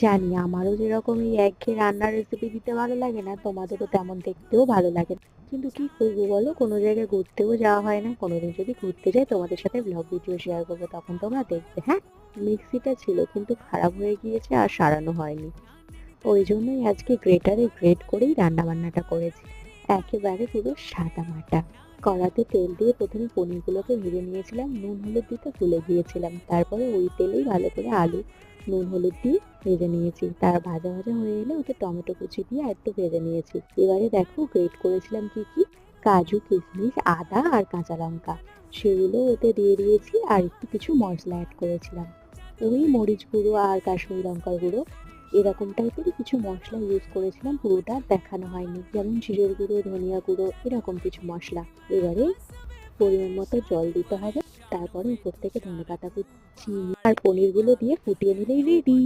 জানি আমারও যেরকম এই একঘেয়ে রান্নার রেসিপি দিতে ভালো লাগে না, তোমাদেরও তেমন দেখতেও ভালো লাগে না। কিন্তু কি করবো বলো, কোনো জায়গায় ঘুরতেও যাওয়া হয় না। কোনোদিন যদি ঘুরতে যাই তোমাদের সাথে ব্লগ ভিডিও শেয়ার করবো, তখন তোমরা দেখবে। হ্যাঁ, মিক্সিটা ছিল কিন্তু খারাপ হয়ে গিয়েছে আর সারানো হয়নি। ওই জন্যই আজকে গ্রেটারে গ্রেট করেই রান্না বান্নাটা করেছি, একেবারে পুরো সাদা মাটা। কড়াতে তেল দিয়ে প্রথমে পনিরগুলোকে ভেজে নিয়েছিলাম, নুন হলুদ দিতে ভুলে গিয়েছিলাম। তারপরে ওই তেলেই ভালো করে আলু নুন হলুদ দিয়ে ভেজে নিয়েছি। তার ভাজা ভাজা হয়ে এলে ওতে টমেটো কুচি দিয়ে একটু ভেজে নিয়েছি। এবারে দেখো গ্রেট করেছিলাম কি কি, কাজু কিশমিশ আদা আর কাঁচা লঙ্কা, সেগুলো ওতে দিয়ে দিয়েছি। আর একটু কিছু মশলা অ্যাড করেছিলাম, ওই মরিচ গুঁড়ো আর কাশ্মীরি লঙ্কার গুঁড়ো, এরকম টাইপের কিছু মশলা ইউজ করেছিলাম। পুরোটা দেখানো হয়নি, যেমন জিরের গুঁড়ো ধনিয়া গুঁড়ো এরকম কিছু মশলা। এবারে পরিমাণ মতো জল দিতে হবে, তারপরে উপর থেকে ধনেপাতা কুচি আর পনিরগুলো দিয়ে ফুটিয়ে নিলেই রেডি।